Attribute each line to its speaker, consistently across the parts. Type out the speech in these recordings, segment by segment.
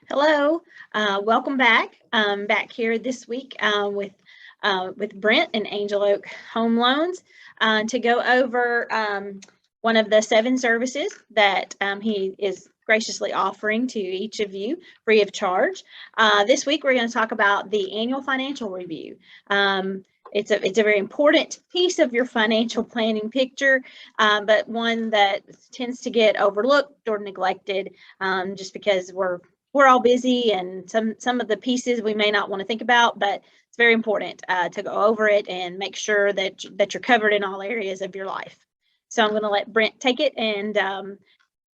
Speaker 1: Hello, welcome back. Back here this week with Brent and Angel Oak Home Loans to go over one of the 7 services that he is graciously offering to each of you free of charge. This week we're going to talk about the annual financial review. It's a very important piece of your financial planning picture, but one that tends to get overlooked or neglected just because we're all busy, and some of the pieces we may not want to think about, but it's very important to go over it and make sure that you're covered in all areas of your life. So I'm going to let Brent take it and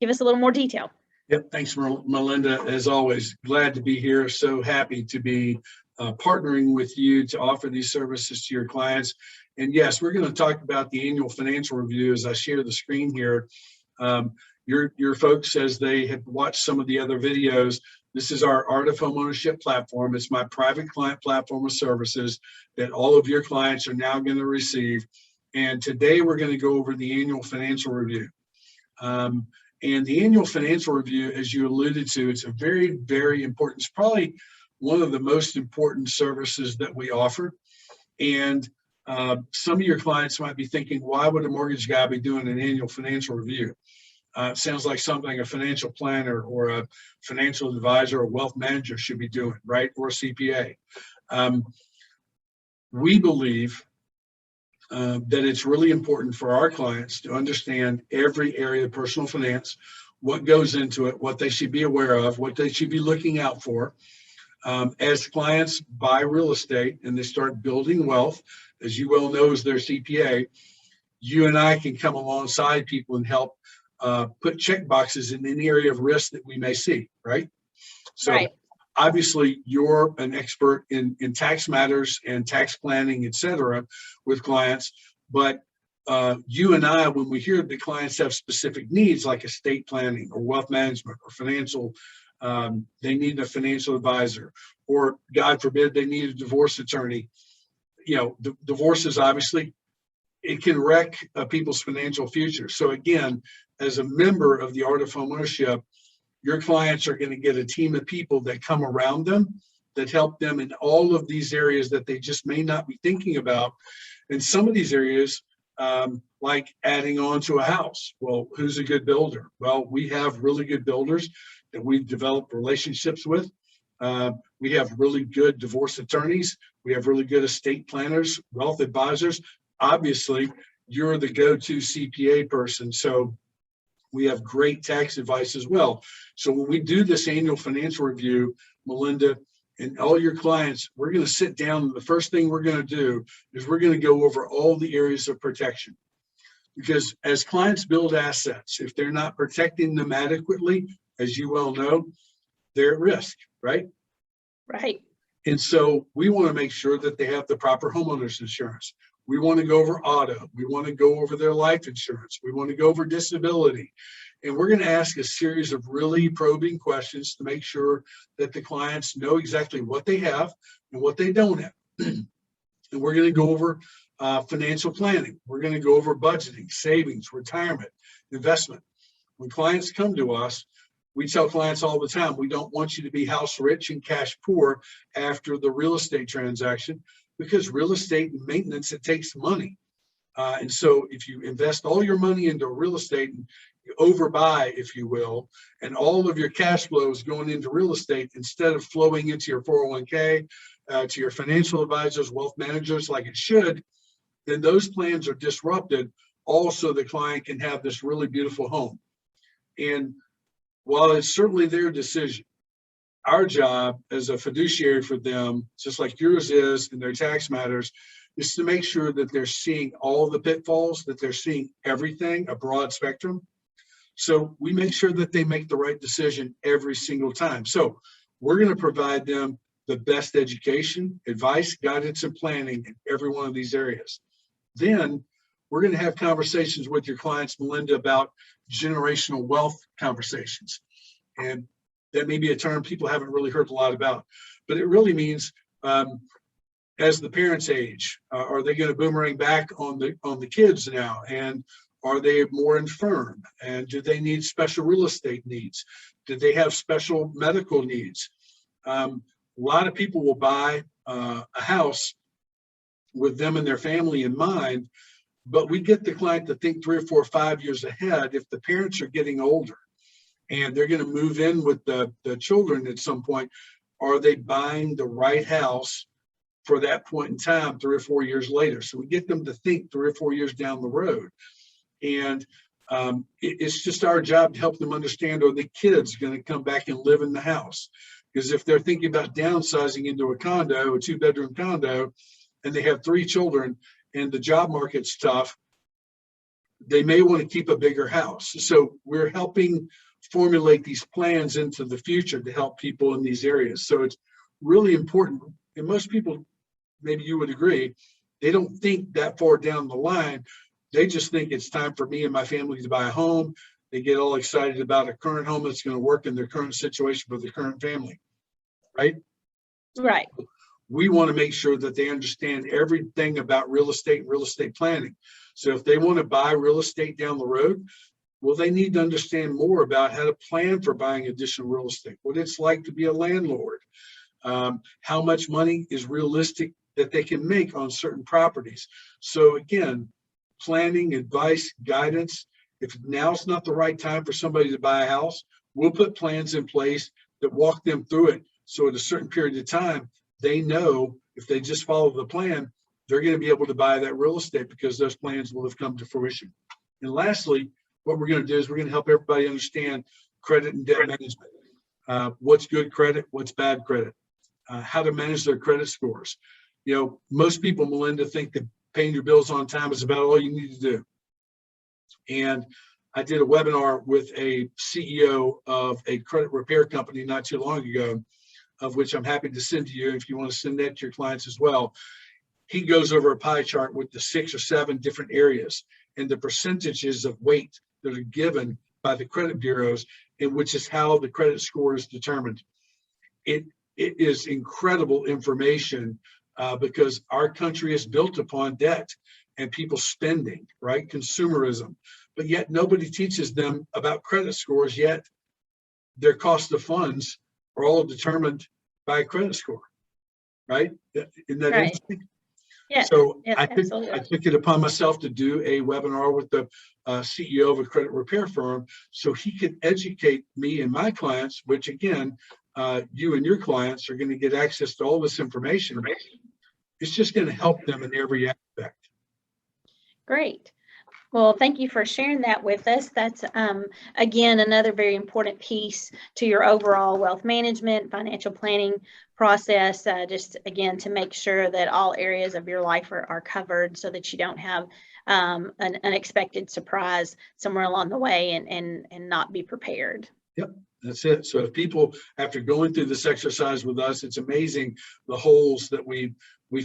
Speaker 1: give us a little more detail.
Speaker 2: Yep, thanks, Melinda. As always, glad to be here. So happy to be partnering with you to offer these services to your clients. And yes, we're going to talk about the annual financial review as I share the screen here. Your folks, as they have watched some of the other videos, this is our Art of Homeownership platform. It's my private client platform of services that all of your clients are now going to receive. And today we're going to go over the annual financial review. And the annual financial review, as you alluded to, it's a very, very important, it's probably one of the most important services that we offer. And some of your clients might be thinking, why would a mortgage guy be doing an annual financial review? It sounds like something a financial planner or a financial advisor or wealth manager should be doing, right? Or a CPA. We believe that it's really important for our clients to understand every area of personal finance, what goes into it, what they should be aware of, what they should be looking out for. As clients buy real estate and they start building wealth, as you well know as their CPA, you and I can come alongside people and help put check boxes in any area of risk that we may see, right? So
Speaker 1: right.
Speaker 2: Obviously you're an expert in tax matters and tax planning, et cetera, with clients, but you and I, when we hear that clients have specific needs like estate planning or wealth management or financial, they need a financial advisor, or God forbid, they need a divorce attorney. You know, divorce is obviously, it can wreck people's financial future. So again, as a member of the Art of Homeownership, your clients are going to get a team of people that come around them, that help them in all of these areas that they just may not be thinking about. And some of these areas, like adding on to a house. Well, who's a good builder? Well, we have really good builders that we've developed relationships with. We have really good divorce attorneys. We have really good estate planners, wealth advisors. Obviously, you're the go-to CPA person. So we have great tax advice as well. So when we do this annual financial review, Melinda, and all your clients, we're going to sit down. And the first thing we're going to do is we're going to go over all the areas of protection. Because as clients build assets, if they're not protecting them adequately, as you well know, they're at risk, right?
Speaker 1: Right.
Speaker 2: And so we want to make sure that they have the proper homeowners insurance. We want to go over auto. We want to go over their life insurance. We want to go over disability. And we're going to ask a series of really probing questions to make sure that the clients know exactly what they have and what they don't have. And we're going to go over financial planning. We're going to go over budgeting, savings, retirement, investment. When clients come to us, we tell clients all the time, we don't want you to be house rich and cash poor after the real estate transaction, because real estate and maintenance, it takes money. And so if you invest all your money into real estate and you overbuy, if you will, and all of your cash flow is going into real estate instead of flowing into your 401k, to your financial advisors, wealth managers like it should, then those plans are disrupted. Also, the client can have this really beautiful home. And while it's certainly their decision, our job as a fiduciary for them, just like yours is in their tax matters, is to make sure that they're seeing all the pitfalls, that they're seeing everything, a broad spectrum. So we make sure that they make the right decision every single time. So we're going to provide them the best education, advice, guidance, and planning in every one of these areas. Then we're going to have conversations with your clients, Melinda, about generational wealth conversations. And that may be a term people haven't really heard a lot about, but it really means as the parents age, are they going to boomerang back on the kids now? And Are they more infirm? And do they need special real estate needs? Do they have special medical needs? A lot of people will buy a house with them and their family in mind, but we get the client to think 3 or 4 or 5 years ahead. If the parents are getting older and they're going to move in with the children at some point, are they buying the right house for that point in time 3 or 4 years later? So we get them to think 3 or 4 years down the road. And it's just our job to help them understand, are the kids going to come back and live in the house? Because if they're thinking about downsizing into a condo, a 2-bedroom condo, and they have 3 children and the job market's tough, they may want to keep a bigger house. So we're helping formulate these plans into the future to help people in these areas. So it's really important. And most people, maybe you would agree, they don't think that far down the line. They just think it's time for me and my family to buy a home. They get all excited about a current home that's going to work in their current situation for their current family, right?
Speaker 1: Right.
Speaker 2: We want to make sure that they understand everything about real estate and real estate planning. So if they want to buy real estate down the road, well, they need to understand more about how to plan for buying additional real estate, what it's like to be a landlord, how much money is realistic that they can make on certain properties. So again, planning, advice, guidance. If now's not the right time for somebody to buy a house, we'll put plans in place that walk them through it. So at a certain period of time, they know if they just follow the plan, they're going to be able to buy that real estate because those plans will have come to fruition. And lastly, what we're going to do is we're going to help everybody understand credit and debt management. What's good credit, what's bad credit, how to manage their credit scores. You know, most people, Melinda, think that paying your bills on time is about all you need to do. And I did a webinar with a CEO of a credit repair company not too long ago, of which I'm happy to send to you if you want to send that to your clients as well. He goes over a pie chart with the 6 or 7 different areas and the percentages of weight that are given by the credit bureaus, and which is how the credit score is determined. It is incredible information because our country is built upon debt and people spending, right? Consumerism, but yet nobody teaches them about credit scores yet. Their cost of funds are all determined by a credit score, right? Isn't that
Speaker 1: Right.
Speaker 2: interesting?
Speaker 1: Yeah.
Speaker 2: So
Speaker 1: Yeah,
Speaker 2: I took it upon myself to do a webinar with the CEO of a credit repair firm so he could educate me and my clients, which again, you and your clients are going to get access to all this information. It's just going to help them in every aspect.
Speaker 1: Great. Well, thank you for sharing that with us. That's, again, another very important piece to your overall wealth management, financial planning process, just, again, to make sure that all areas of your life are covered so that you don't have an unexpected surprise somewhere along the way and not be prepared.
Speaker 2: Yep, that's it. So if people, after going through this exercise with us, it's amazing the holes that we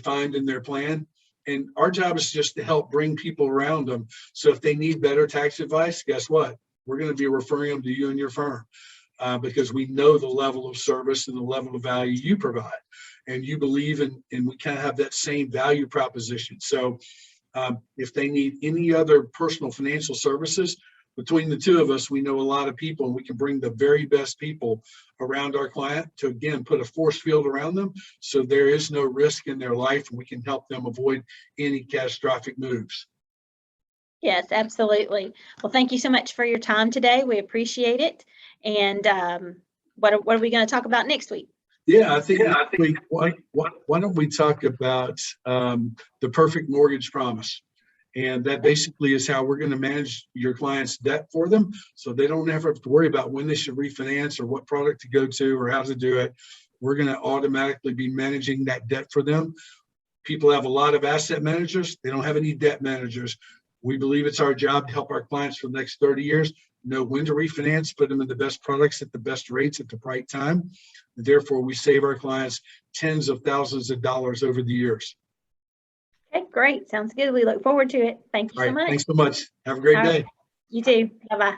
Speaker 2: find in their plan. And our job is just to help bring people around them. So if they need better tax advice, guess what? We're going to be referring them to you and your firm because we know the level of service and the level of value you provide. And you believe in, and we kind of have that same value proposition. So if they need any other personal financial services, between the two of us, we know a lot of people, and we can bring the very best people around our client to, again, put a force field around them so there is no risk in their life, and we can help them avoid any catastrophic moves.
Speaker 1: Yes, absolutely. Well, thank you so much for your time today. We appreciate it. And what are we going to talk about next week?
Speaker 2: Yeah, I think why don't we talk about the perfect mortgage promise? And that basically is how we're going to manage your client's debt for them. So they don't ever have to worry about when they should refinance or what product to go to or how to do it. We're going to automatically be managing that debt for them. People have a lot of asset managers. They don't have any debt managers. We believe it's our job to help our clients for the next 30 years know when to refinance, put them in the best products at the best rates at the right time. And therefore, we save our clients tens of thousands of dollars over the years.
Speaker 1: Okay, great. Sounds good. We look forward to it. Thank you so much.
Speaker 2: Thanks so much. Have a great day.
Speaker 1: You too. Bye-bye.